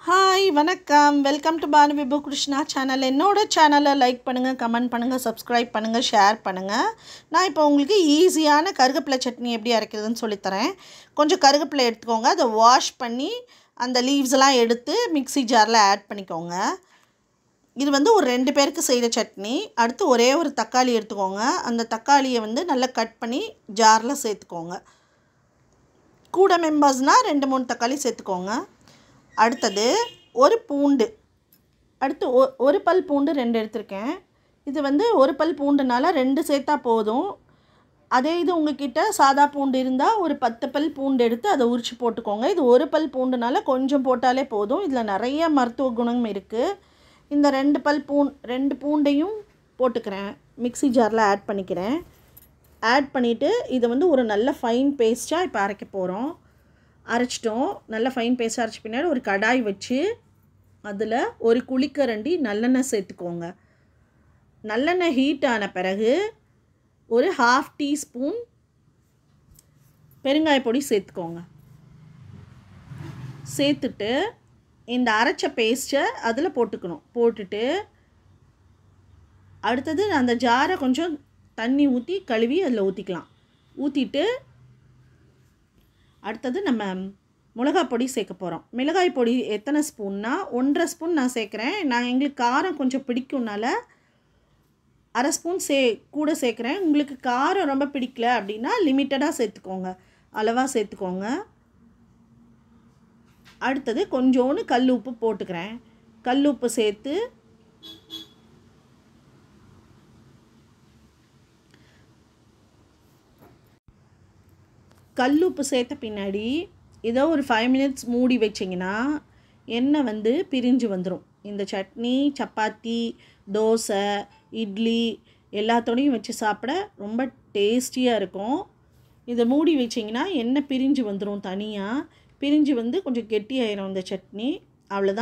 Hi வணக்கம், welcome to Banu விபு Krishna channel. என்னோடய சேனலை லைக் பண்ணுங்கள், கமெண்ட் பண்ணுங்கள், சப்ஸ்கிரைப் பண்ணுங்கள், ஷேர் பண்ணுங்கள். நான் இப்போ உங்களுக்கு ஈஸியான கருவேப்பிலை சட்னி எப்படி அரைக்கிறதுன்னு சொல்லித்தரேன். கொஞ்சம் கருவேப்பிலை எடுத்துக்கோங்க, அதை வாஷ் பண்ணி அந்த லீவ்ஸ்லாம் எடுத்து மிக்ஸி ஜாரில் ஆட் பண்ணிக்கோங்க. இது ஒரு 2 பேருக்கு செய்கிற சட்னி. அடுத்து ஒரே ஒரு தக்காளி எடுத்துக்கோங்க. அந்த தக்காளியை நல்லா கட் பண்ணி ஜாரில் சேர்த்துக்கோங்க. கூட மெம்பர்ஸ்னால் 2-3 தக்காளி சேர்த்துக்கோங்க. அடுத்தது ஒரு பூண்டு, அடுத்து ஒரு பல் பூண்டு 2 எடுத்திருக்கேன். இது ஒரு பல் பூண்டுனால 2 சேர்த்தா போதும். அதே இது உங்ககிட்ட சாதா பூண்டு இருந்தால் ஒரு 10 பல் பூண்டு எடுத்து அதை உரித்து போட்டுக்கோங்க. இது ஒரு பல் பூண்டுனால கொஞ்சம் போட்டாலே போதும். இதில் நிறைய மருத்துவ குணம் இருக்குது. இந்த 2 பூண்டையும் போட்டுக்கிறேன், மிக்ஸி ஜாரில் ஆட் பண்ணிக்கிறேன். ஆட் பண்ணிவிட்டு இதை ஒரு நல்ல ஃபைன் பேஸ்ட்டாக இப்போ அரைக்க போகிறோம். அரைச்சிட்டோம். நல்லா ஃபைன் பேஸ்ட்டாக அரைச்ச பின்னாடி ஒரு கடாய் வச்சு அதில் ஒரு குழிக்கரண்டி நல்லெண்ணெய் சேர்த்துக்கோங்க. நல்லெண்ணெய் ஹீட் ஆன பிறகு ஒரு 1/2 டீஸ்பூன் பெருங்காய பொடி சேர்த்துக்கோங்க. சேர்த்துட்டு இந்த அரைச்ச பேஸ்ட்டை அதில் போட்டுக்கணும். போட்டுட்டு அடுத்தது அந்த ஜாரை கொஞ்சம் தண்ணி ஊற்றி கழுவி அதில் ஊற்றிக்கலாம். ஊற்றிட்டு அடுத்தது நம்ம மிளகாய் பொடி சேர்க்க போகிறோம். மிளகாய் பொடி எத்தனை ஸ்பூன்னா 1.5 ஸ்பூன் நான் சேர்க்குறேன். எங்களுக்கு காரம் கொஞ்சம் பிடிக்கும்னால 1/2 ஸ்பூன் கூட சேர்க்குறேன். உங்களுக்கு காரம் ரொம்ப பிடிக்கல அப்படின்னா லிமிட்டடாக சேர்த்துக்கோங்க, அளவாக சேர்த்துக்கோங்க. அடுத்தது கொஞ்சோண்டு கல் உப்பு போட்டுக்கிறேன். கல் உப்பு சேர்த்து கல்லுப்பு சேர்த்த பின்னாடி ஏதோ ஒரு 5 மினிட்ஸ் மூடி வச்சிங்கன்னா எண்ணெய் பிரிஞ்சு வந்துடும். இந்த சட்னி சப்பாத்தி, தோசை, இட்லி எல்லாத்தோடையும் வச்சு சாப்பிட ரொம்ப டேஸ்டியாக இருக்கும். இதை மூடி வச்சிங்கன்னா எண்ணெய் பிரிஞ்சு வந்துடும். தனியாக பிரிஞ்சு கொஞ்சம் கெட்டியாயிரும் இந்த சட்னி. அவ்வளோதான்.